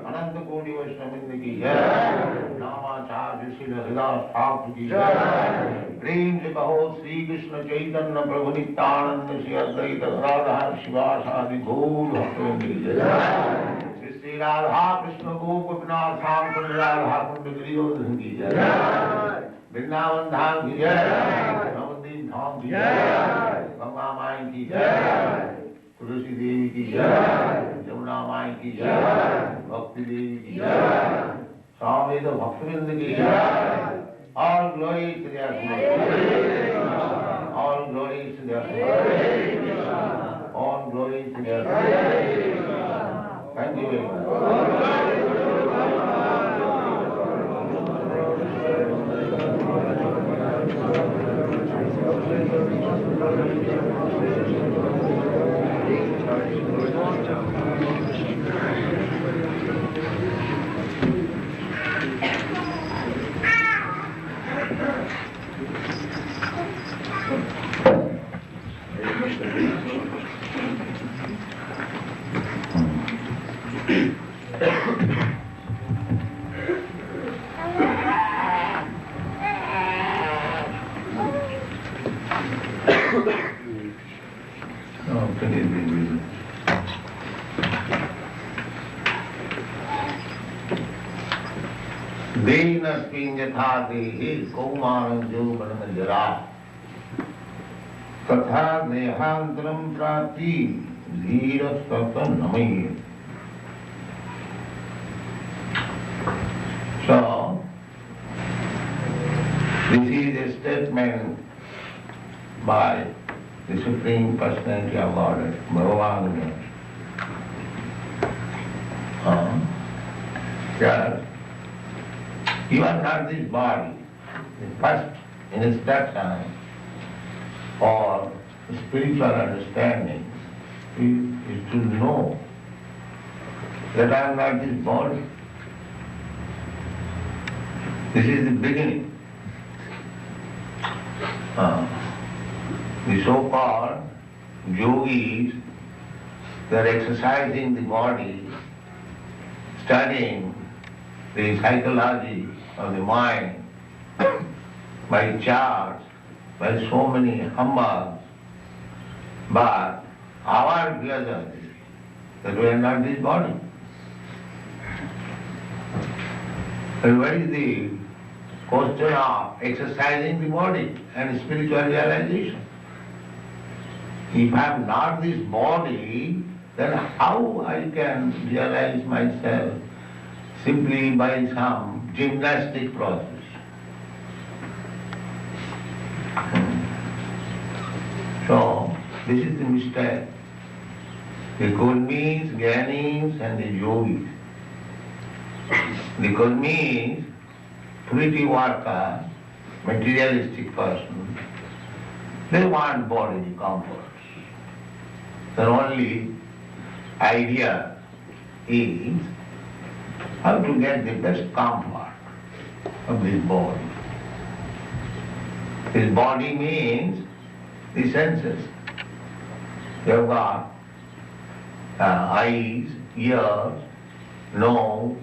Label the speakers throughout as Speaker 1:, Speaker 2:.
Speaker 1: अनंत कोटि वैष्णववृंद की जय, नामाचार्य श्री हरिदास ठाकुर की जय, प्रेम से कहो श्री कृष्ण चैतन्य प्रभु नित्यानंद श्री अद्वैत गदाधर शिवासादि गौर भक्तवृंद की जय, श्री राधा कृष्ण गोपीनाथ श्याम कुंड राधा कुंड गिरिवर्धन की जय, वृंदावन धाम की जय, नवद्वीप धाम की जय, गंगा माई की जय, तुलसी देवी की जय, यमुना माई की जय, भक्ति देवी की जय, स्वामी तो भक्तवृंद की जय, all glory to their all glory to their all glory to their thank you very much. देहिनस्मिन् यथा देहे कौमारं यौवनं जरा तथा देहान्तरं प्राप्ति धीरस्तत्र नमयेत्. So, this is a statement by the Supreme Personality of Godhead, Bhagavad. Yes. You are not this body. The first instruction for spiritual understanding is to know that I am not this body. This is the beginning. The so-called yogis, they are exercising the body, studying the psychology of the mind by charts, by so many humbugs, but our pleasure is that we are not this body. And what is the question of exercising the body and spiritual realization? If I am not this body, then how I can realize myself simply by some gymnastic process? So, this is the mistake. The Kurmis, Gyanis and the Yogis. The Kurmis, pretty worker, materialistic person, they want bodily comforts. Their only idea is how to get the best comfort of this body. This body means the senses. You have got eyes, ears, nose,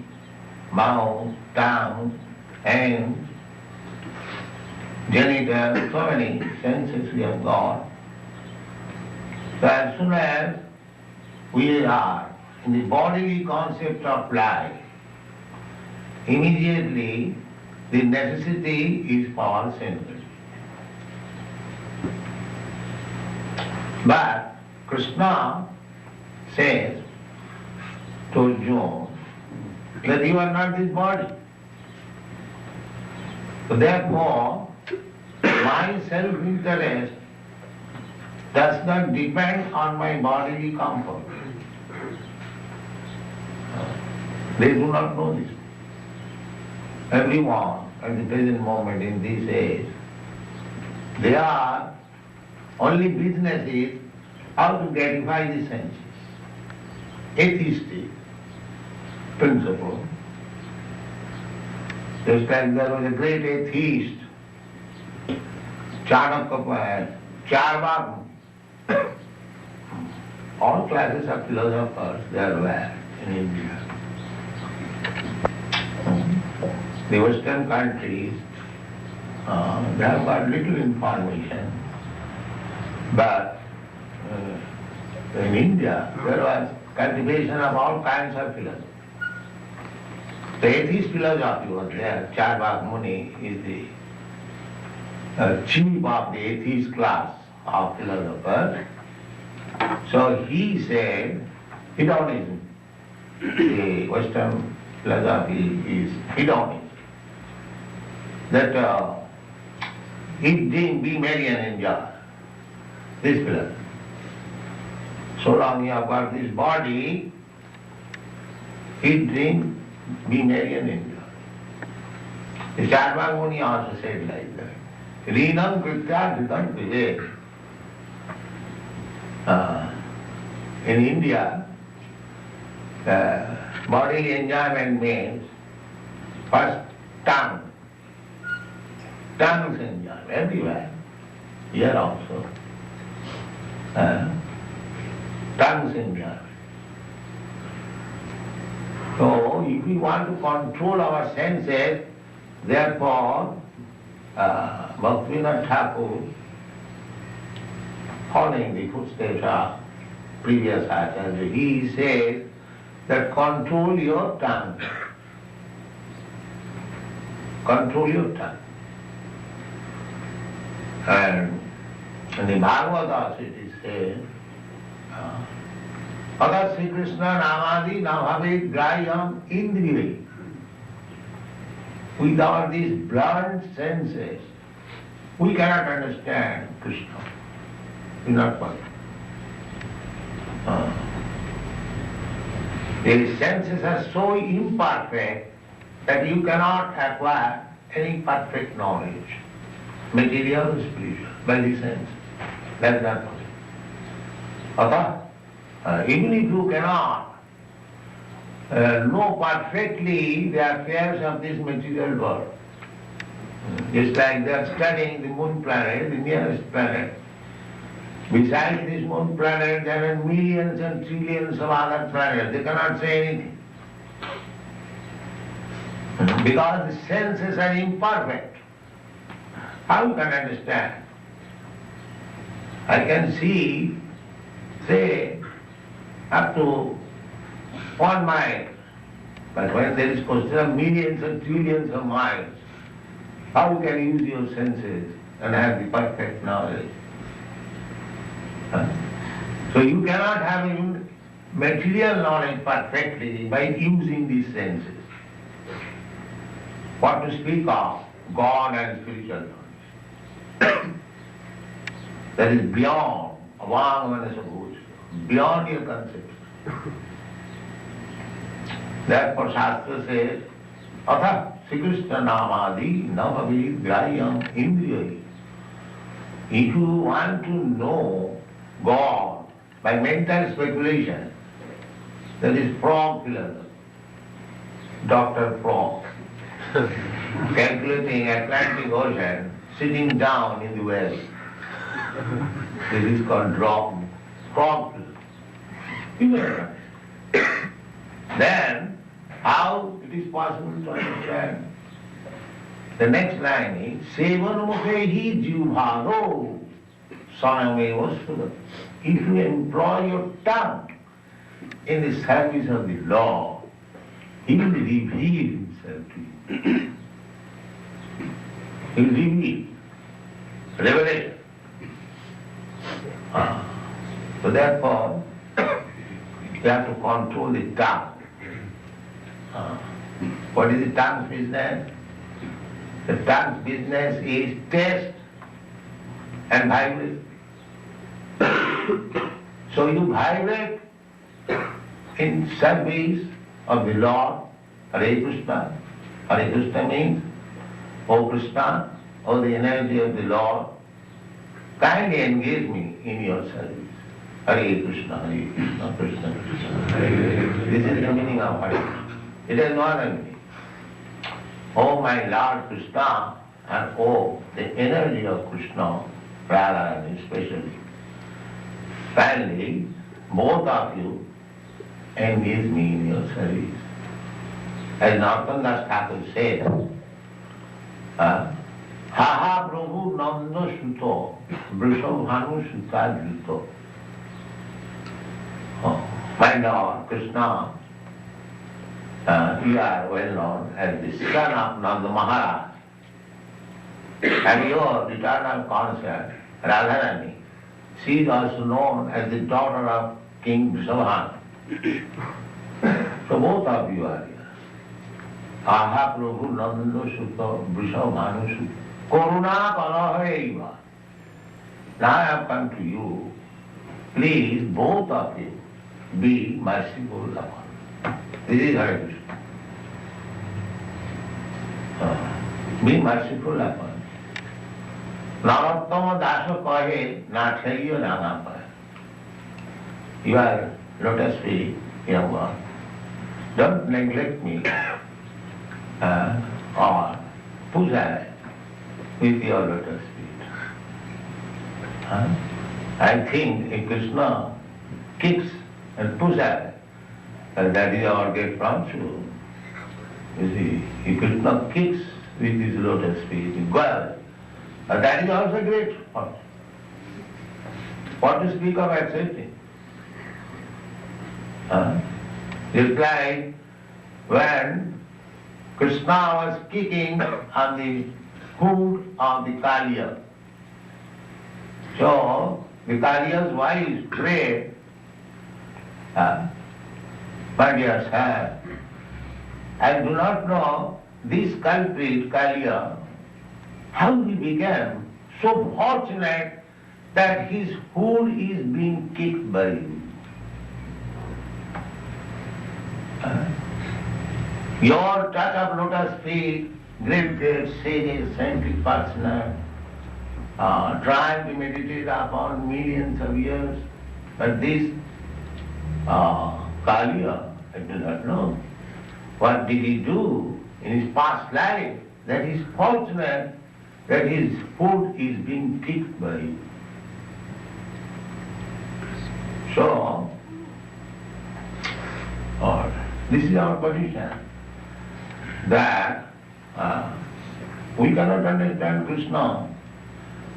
Speaker 1: mouth, tongue, hands, genitals, so many senses we have got. So as soon as we are in the bodily concept of life, immediately the necessity is for senses. But Krishna says to Arjuna that you are not this body. So therefore, my self-interest does not depend on my bodily comfort. They do not know this. Everyone at the present moment in this age, their only business is how to gratify the senses. Atheistic principle. Just like there was a great atheist, Chanakya, 4 bar all classes of philosophers, they are there in India. The Western countries, they have got little information, but in India there was cultivation of all kinds of philosophy. The atheist philosophy was there. Charvak Muni is the chief of the atheist class of philosophers. So he said, hedonism, the Western philosophy is hedonism. That eat, drink, be merry and enjoy. This philosophy. So long you have got this body, eat, drink, be merry and enjoy. The Charvak Muni also said like that. Rinam kritya dhritam vivek. In India, bodily enjoyment means first tongue. Tongues enjoy everywhere. Here also. Tongues enjoy. So if we want to control our senses, therefore Bhaktivinoda Thakur, following the footsteps of previous acharyas, he says that control your tongue. Control your tongue. And in the Bhagavad also it is said, Agar Sri Krishna Namadi Nabhavet Grayam Indriya. Without these blunt senses, we cannot understand Krishna. We not possible. The senses are so imperfect that you cannot acquire any perfect knowledge, material or spiritual, by the sense. That is not possible. Even if you cannot know perfectly the affairs of this material world, just like they are studying the moon planet, the nearest planet. Besides this moon planet, there are millions and trillions of other planets. They cannot say anything. Because the senses are imperfect. How you can understand? I can see, say, up to 1 mile. But when there is question of millions and trillions of miles, how you can use your senses and have the perfect knowledge? So you cannot have material knowledge perfectly by using these senses. What to speak of God and spiritual knowledge? That is beyond beyond your conception. Therefore Shastra says, Atha Sri Krishna Namadi Navavid Grayam Indriya. If you want to know God by mental speculation, that is frog philosophy. Dr. Frog, calculating Atlantic Ocean, sitting down in the well. This is called frog philosophy. Then, how it is possible to understand? The next line is, Sevan mukhehi jivbharo samameva sudha. If you employ your tongue in the service of the Lord, He will reveal Himself to you. He will reveal. Revelation. So therefore, you have to control the tongue. What is the tongue's business? The tongue's business is taste and vibrate. So you vibrate in service of the Lord, Hare Krishna. Hare Krishna means, O Krishna, O the energy of the Lord, kindly engage me in your service. Hare Krishna, Hare Krishna, Krishna Krishna, Hare Hare. This is the meaning of Hare Krishna. It has no other meaning. O my Lord Krishna, and O the energy of Krishna, Radha especially. Finally, both of you engage me in your service. As Narottam Das Thakur said, ha ha Prabhu Nanda Suto, Vrishabhanu Suta Juto. My Lord Krishna, you are well known as the son of Nanda Maharaj. And your eternal consort, Radharani, she is also known as the daughter of King Vrishabhanu. So both of you are here. Aha Prabhu Nanda Sutta Vrishabhanu Sutta. Karuna Kalahaiva. Now I have come to you. Please, both of you, be merciful upon. This is Hare Krishna. Be merciful upon. Narottama Dasa kahe, na theliyo na pahe. You are lotus feet, young one. Don't neglect me or puja with your lotus feet. I think if Krishna kicks and puja, that is our great virtue. You see, if Krishna kicks with his lotus feet, well, that is also great virtue. What to speak of accepting? Just like when Krishna was kicking on the hood of the Kaliya. So the Kaliya's wives prayed, my dear sir, I do not know this culprit Kaliya, how he became so fortunate that his hood is being kicked by you. Your touch of lotus feet, great sages, saintly personal, trying to meditate upon millions of years, but this Kaliya, I do not know. What did he do in his past life that he is fortunate that his food is being kicked by you? So, this is our position, that we cannot understand Krishna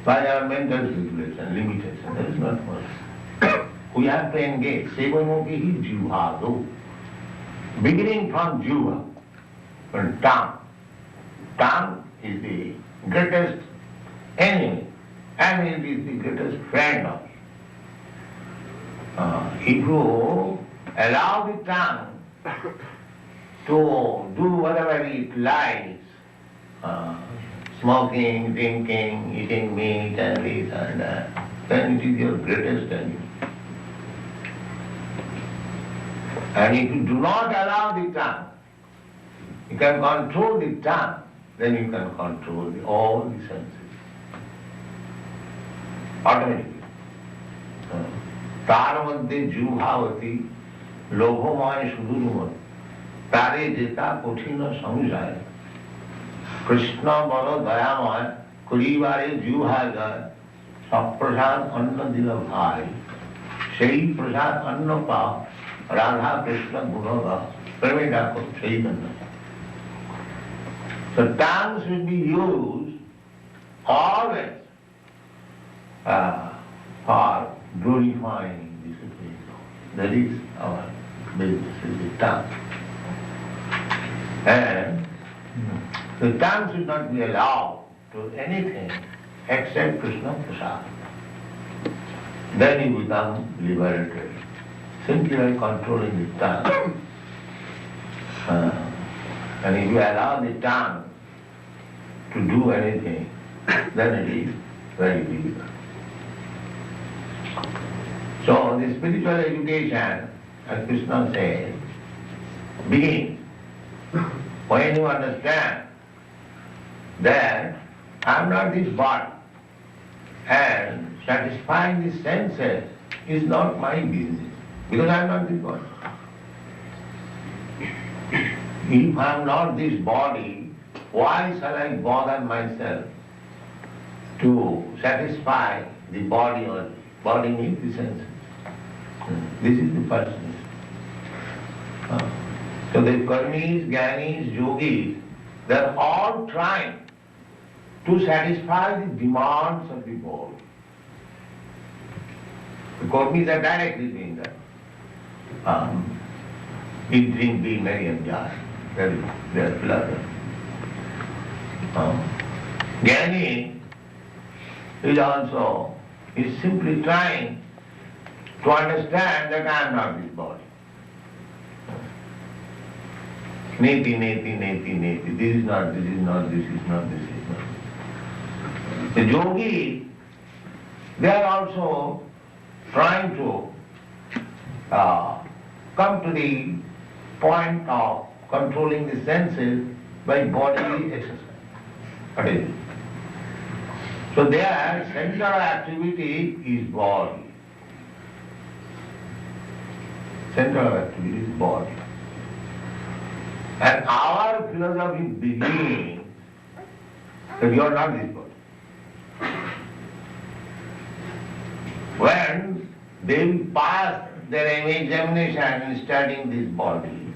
Speaker 1: by our mental regulation, limitation. That is not possible. We have to engage. Sevamoki jivhado. Beginning from jiva, from tongue. Tongue is the greatest enemy and it is the greatest friend of you. If you allow the tongue to do whatever it likes, smoking, drinking, eating meat and this and that, then it is your greatest enemy. And if you do not allow the tongue, you can control the tongue, then you can control all the senses. Automatically. তার মধ্যে জুহাবতী লোভময় সুদূরময় তারে যেতা কঠিন সংশয় কৃষ্ণ বড় দয়াময় করিবারে জুহা যায় সপ্রসাদ অন্ন দিল ভাই সেই প্রসাদ অন্ন পাও রাধা কৃষ্ণ গুণগা প্রেমে ডাকো সেই জন্য So tongue should be used always for glorifying the Supreme Lord. That is our business, is the tongue. And the tongue should not be allowed to anything except Krishna Prasad. Then you become liberated. Simply by controlling the tongue. And if you allow the tongue to do anything, then it is very difficult. So the spiritual education, as Krishna says, begins when you understand that I am not this body and satisfying the senses is not my business because I am not this body. If I am not this body, why shall I bother myself to satisfy the body only? Body means the senses. This is the person. So the karmis, jnanis, yogis, they are all trying to satisfy the demands of the body. The karmis are directly doing that. Eat, drink, be merry, and enjoy. They are philosophy. Jnani is simply trying to understand that I am not this body. Neti, neti, neti, neti. This is not, this is not, this is not, this is not. The yogi, they are also trying to come to the point of controlling the senses by bodily exercise. What is it? So their center of activity is body. Center of activity is body. And our philosophy begins that you are not this body. When they will pass their examination in studying this body,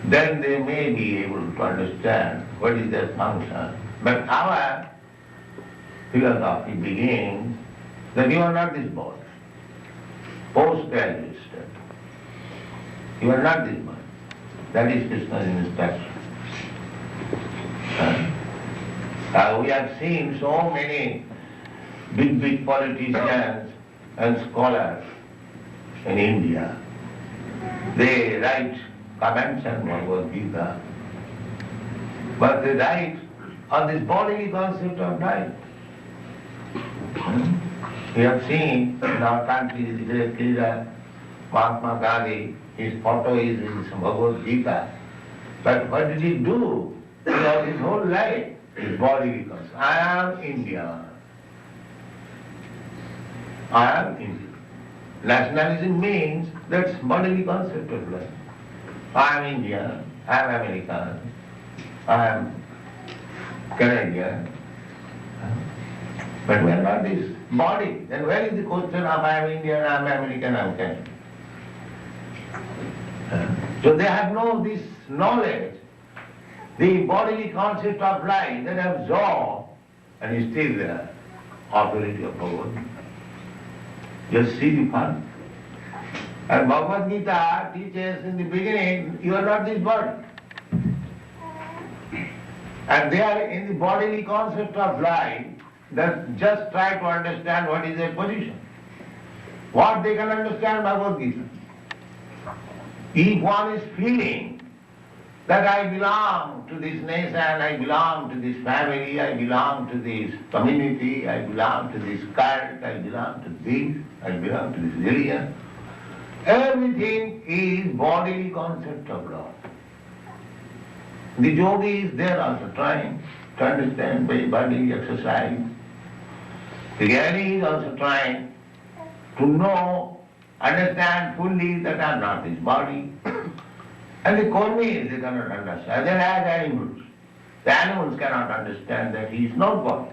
Speaker 1: then they may be able to understand what is their function. But our philosophy begins that you are not this body. Postgraduate study. You are not this body. That is Krishna's instruction. We have seen so many big politicians and scholars in India. They write comments on Bhagavad Gita, but they write on this bodily concept of life. We have seen in our country, the great leader Mahatma Gandhi, his photo is in Bhagavad Gita. But what did he do? Throughout his whole life, his bodily concept. I am Indian. I am Indian. Nationalism means that's bodily concept of life. I am Indian, I am American, I am Canadian. But we are not this body. Then where is the question of I am Indian, I am American, I am Canadian? So they have no this knowledge, the bodily concept of life that absorbed and is still there, authority of Bhagavad. Just see the fun. And Bhagavad Gita teaches in the beginning, you are not this body. And they are in the bodily concept of life that just try to understand what is their position. What they can understand Bhagavad Gita. If one is feeling that I belong to this nation, I belong to this family, I belong to this community, I belong to this cult, I belong to this, I belong to this religion, everything is bodily concept of Lord. The yogis, they are also trying to understand by bodily exercise. The jnani is also trying to know, understand fully that I am not this body. And the karmis, they cannot understand. They are as animals. The animals cannot understand that he is not body.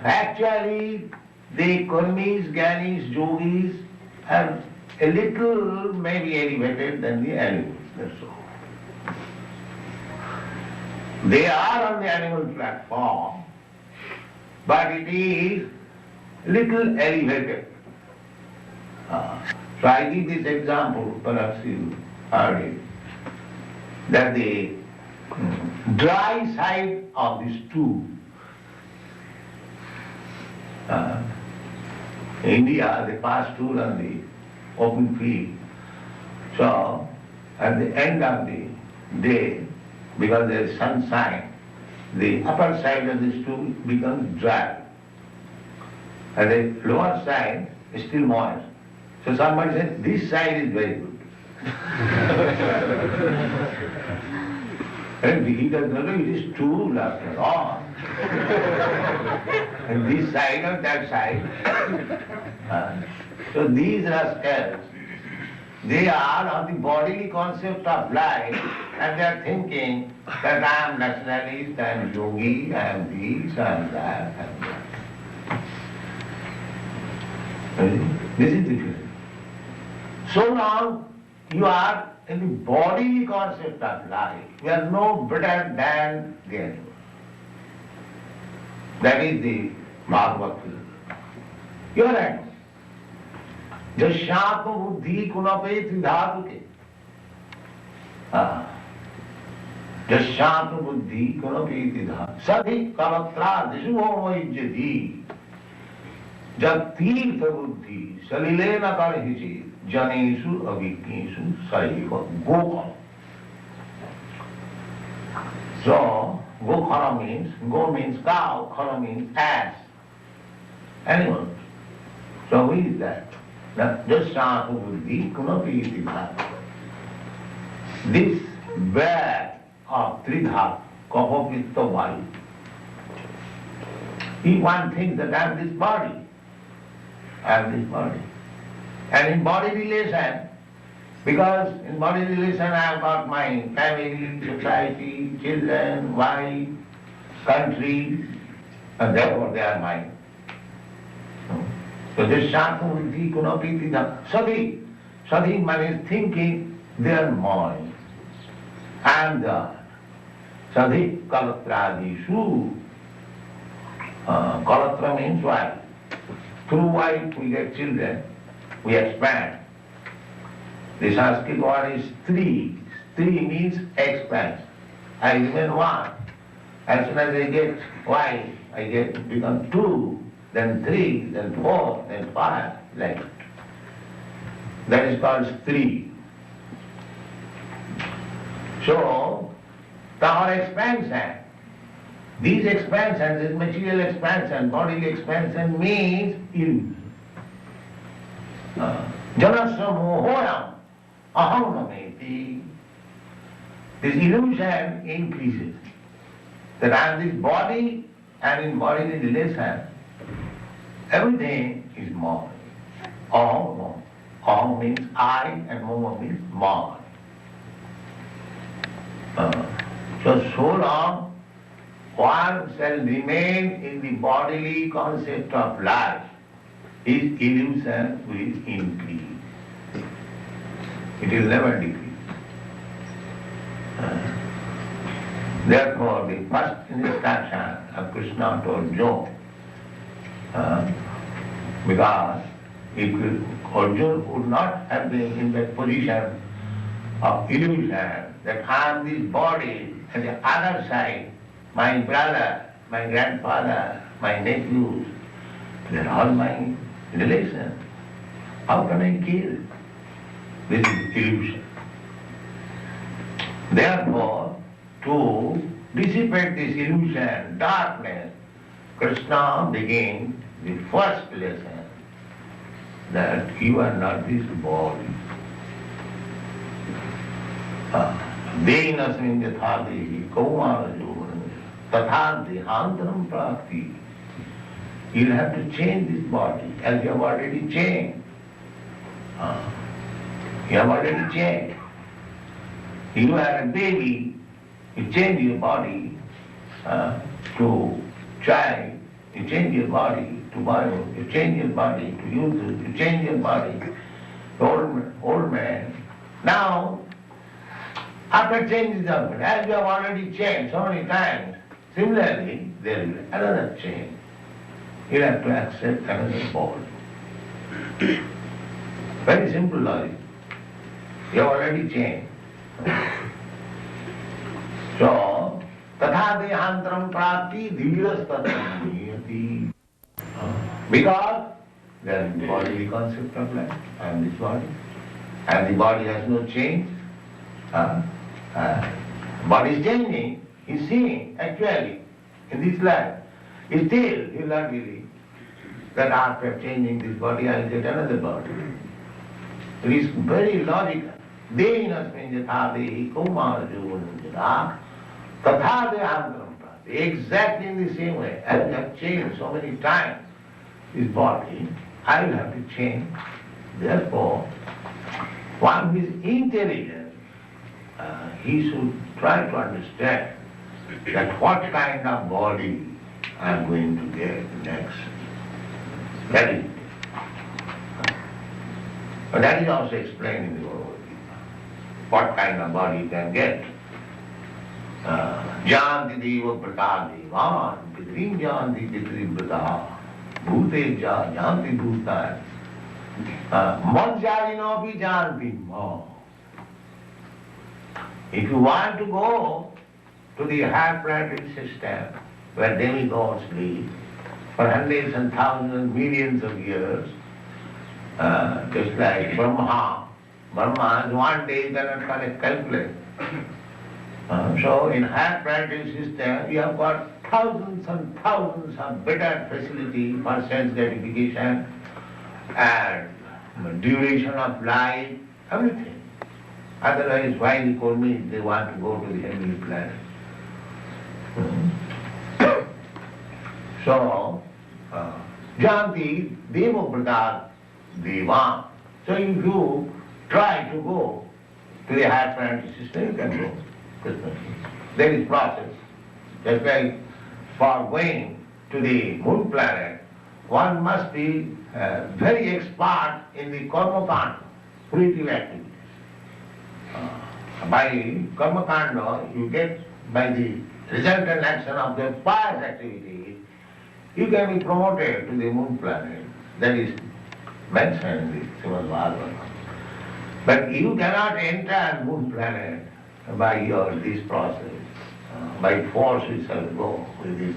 Speaker 1: Actually, the karmis, jnanis, yogis are a little maybe elevated than the animals. That's all. They are on the animal platform, but it is little elevated. So I give this example, perhaps you heard it, that the dry side of the stool. In India, they pass stool on the open field. So at the end of the day, because there is sunshine, the upper side of the stool becomes dry. And the lower side is still moist. So somebody says, this side is very good. And he does not know it is stool after all. And this side or that side. So these rascals, they are on the bodily concept of life and they are thinking that I am nationalist, I am yogi, I am this, I am that, I am that. This is different. So long you are in the bodily concept of life, you are no better than the animal. That is the Bhagavad. You are animal. Jashyatma buddhi kunape tridhatuke. Jashyatma buddhi kunape tridhatuke. Sadhi kalatra dishuho vaijyati. Jat tirtha buddhi salilena karhichi. Janeshu avijneshu saiva gokha. So, gokhara means, go means cow, khara means ass, animal. So who is that? Jashyatma buddhi kunapi tridhatu. This bag of tridhatu, kapha pitta vayu. If one thinks that I am this body, I am this body. And in body relation, because in body relation I have got my family, society, children, wife, country, and therefore they are mine. So this Jashyatma buddhi kunapi tridhatu. Sadhi. Sadhi means thinking they are mine. I am God. Sadhi kalatradishu. Kalatra means wife. Through wife we get children. We expand. The Sanskrit word is stri. Stri means expand. I remain one. As soon as I get wife, I become two, then three, then four, then five, like that. That is called stri. So, our expansion, these expansions, this material expansion, bodily expansion means illusion. Janasya mohoyam aham nameti. This illusion increases. That I am this body and in bodily relation, everything is mine. Aham. Aham means I and mama means mine. So long one shall remain in the bodily concept of life, his illusion will increase. It will never decrease. Therefore, the first instruction of Krishna to Arjuna, because if Arjuna would not have been in that position of illusion, that I am this body, and the other side, my brother, my grandfather, my nephews, they are all my relations. How can I kill? This is illusion. Therefore, to dissipate this illusion, darkness, Krishna begins the first lesson that you are not this body. Dehinasmin yatha dehi kaumara yovanam tatha dehantaram prakti. You'll have to change this body as you have already changed. You have already changed. You are a baby, you change your body to child, you change your body to bio, you change your body to youth, you change your body to old man. Now, after changing the body, as you have already changed so many times, similarly, there will be another change. You have to accept another body. Very simple logic. You have already changed. So, tatha dehantaram prapti dhirastatam niyati. Because there is the bodily concept of life, I am this body, and the body has no change. Body is changing, he is seeing actually in this life. Still, he will not believe that after changing this body, I will get another body. It is very logical. Dehinasmin yatha dehi kaumara yovanam tatha dehantaram prapti. Exactly in the same way, as you have changed so many times this body, I will have to change. Therefore, one who is intelligent, he should try to understand that what kind of body I am going to get next. That is it. But that is also explained in the Bhagavad Gita. What kind of body you can get. Janti deva prata devan, pitrim janti pitrim prata, bhute janti bhutan, manjarino pi janti ma. If you want to go to the higher planetary system, where demigods live, for hundreds and thousands and millions of years, just like Brahma. Brahma, one day you cannot calculate. So in higher planetary system, you have got thousands and thousands of better facility for sense gratification and duration of life, everything. Otherwise, why the Kurmis, they want to go to the heavenly planet. So, Janti Deva Pradar Deva. So if you try to go to the higher planetary system, you can go. There is process. Just like for going to the moon planet, one must be very expert in the karma kanda, creative activities. By karma kanda, you get, by the resultant action of the pious activity, you can be promoted to the moon planet. That is mentioned in the Srimad Bhagavad. But you cannot enter moon planet by this process. By force you shall go with this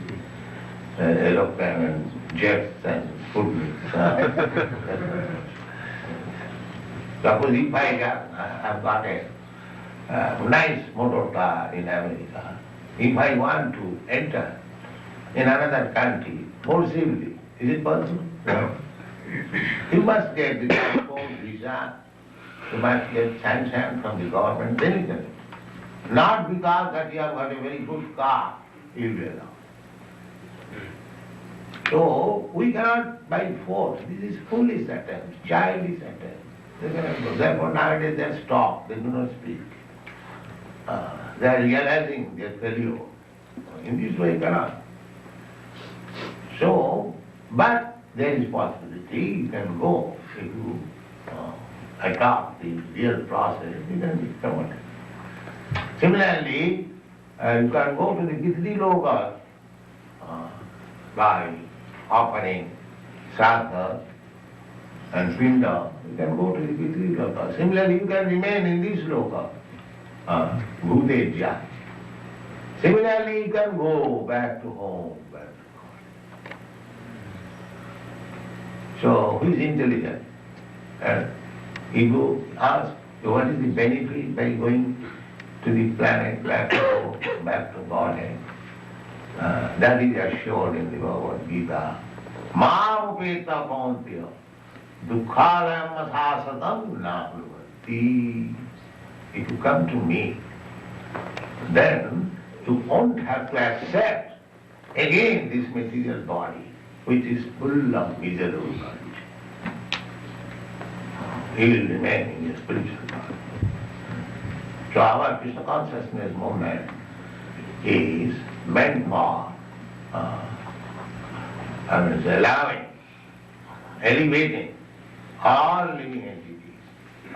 Speaker 1: aeroplane and jets and Sputniks. Suppose if I have got a nice motor car in America, if I want to enter in another country forcibly, is it possible? No. You must get the passport, visa, you must get sanction from the government, then you can. Not because that you have got a very good car, you will allow. So we cannot by force. This is foolish attempt, childish attempt. They cannot go. Therefore nowadays they are stopped, they do not speak. They are realizing their failure. In this way you cannot. So, but there is possibility, you can go. If you adopt the real process, you can be promoted. Similarly, you can go to the Gita Loka by offering Sraddha and Pinda. You can go to the Gita Loka. Similarly, you can remain in this Loka, Bhuteja. Similarly, you can go back to home. So, who is intelligent? Ego asks, what is the benefit by going to the planet, back to Godhead? That is assured in the Bhagavad Gita. Mam upeta kauntya dukhalayam asasatam na bhavati. If you come to me, then you won't have to accept again this material body, which is full of miserable knowledge. He will remain in your spiritual body. So our Krishna consciousness movement is meant for allowing, elevating all living entities.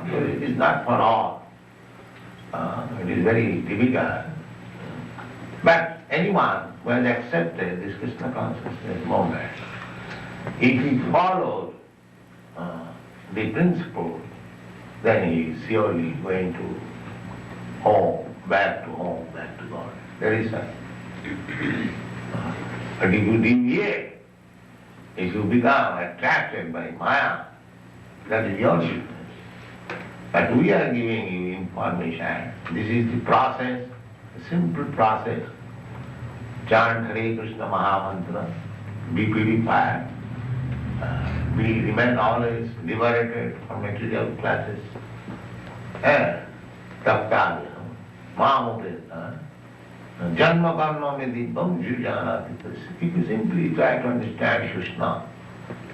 Speaker 1: It is not for all. It is very difficult. But anyone who has accepted this Krishna consciousness movement, if he follows the principle, then he is surely going to home, back to God. There is a. But if you deviate, if you become attracted by Maya, that is your business. But we are giving you information. This is the process, a simple process. Chant Hare Krishna Mahamantra, be purified. We remain always liberated from material classes. Taptavya, Mamupeta, Janma Karma Medipam Jujanati. If you simply try to understand Krishna,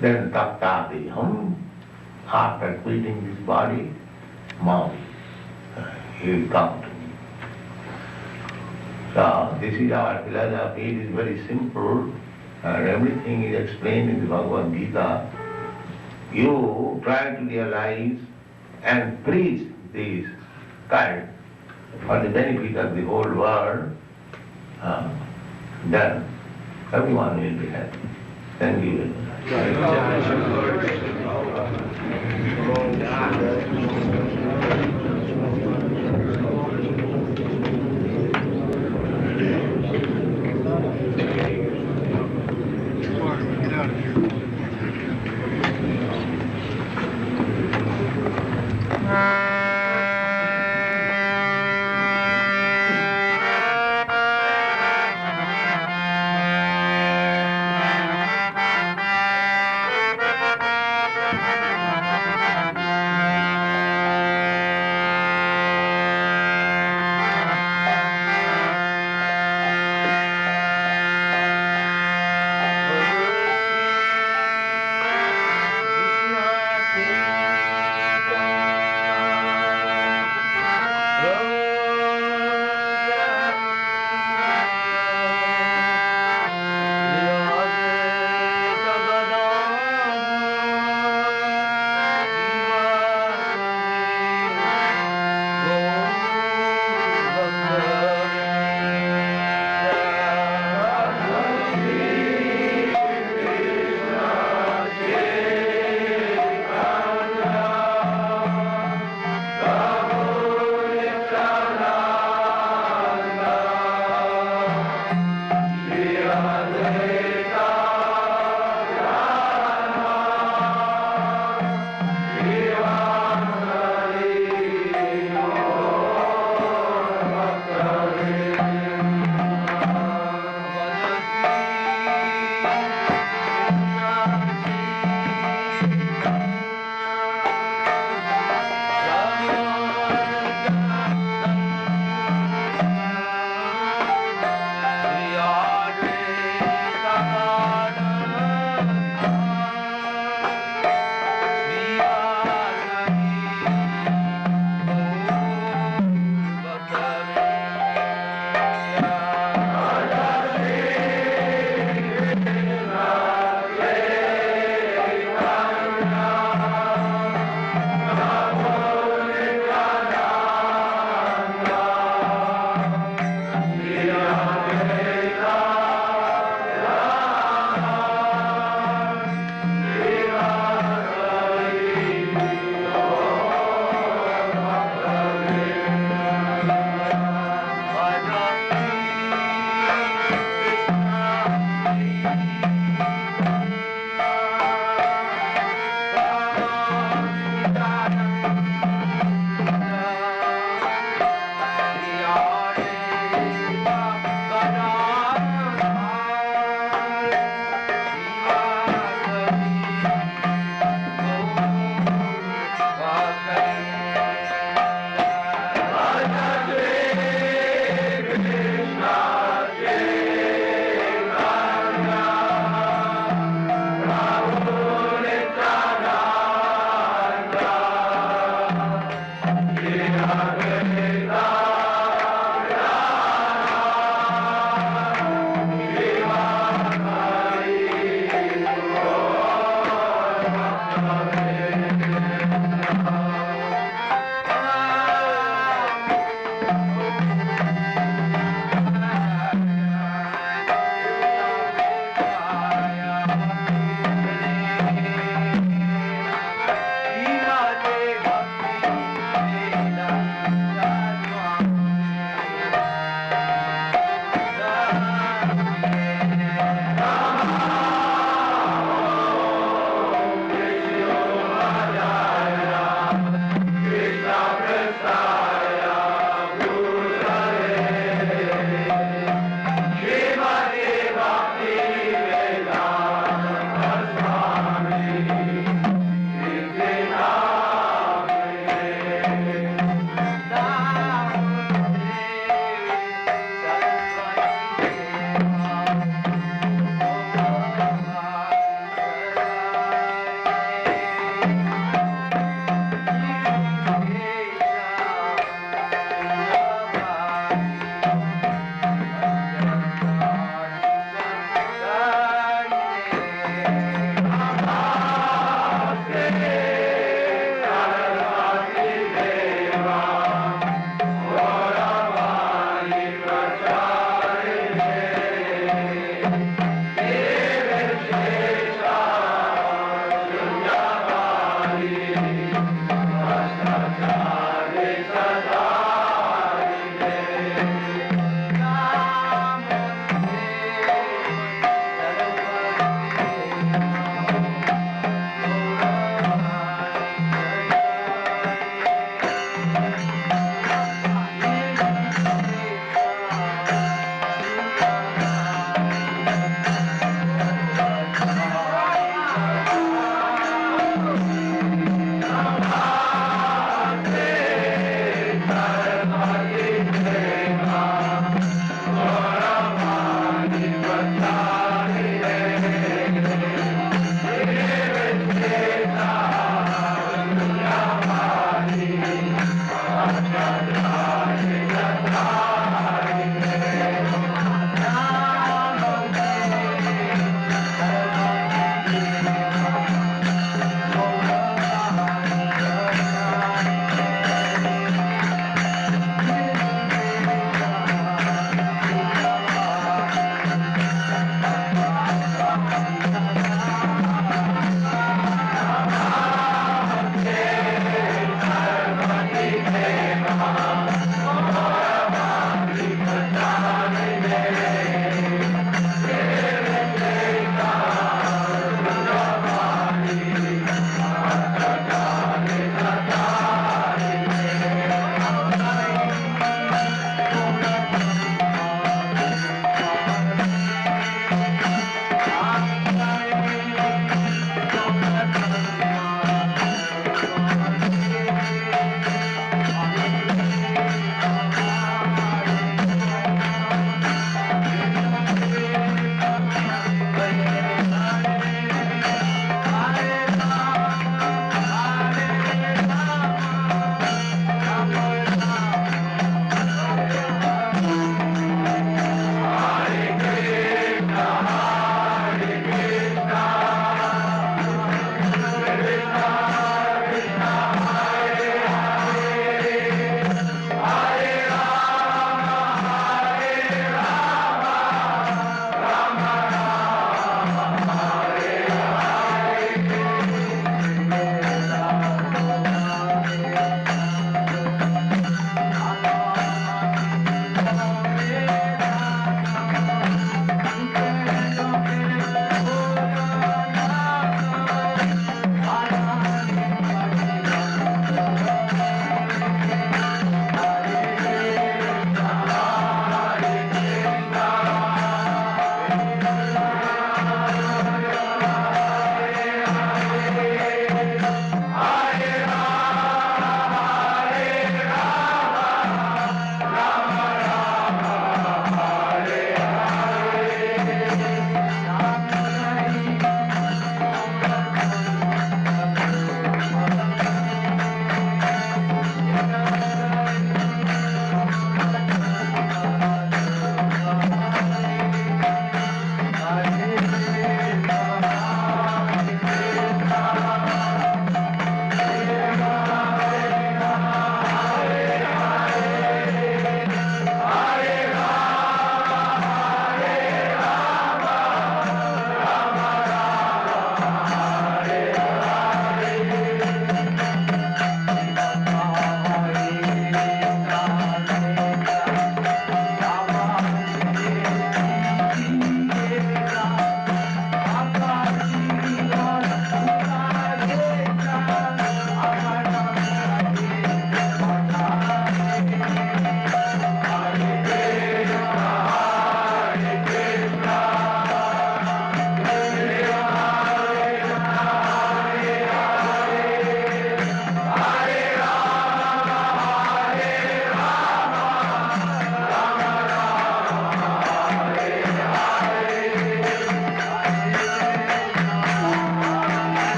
Speaker 1: then Taptavya, after quitting this body, Mam, he will come to me. So this is our philosophy. It is very simple. And everything is explained in the Bhagavad Gita. You try to realize and preach this kind for the benefit of the whole world, then everyone will be happy. Thank you.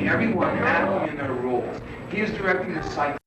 Speaker 2: Everyone acting in their role. He is directing the psyche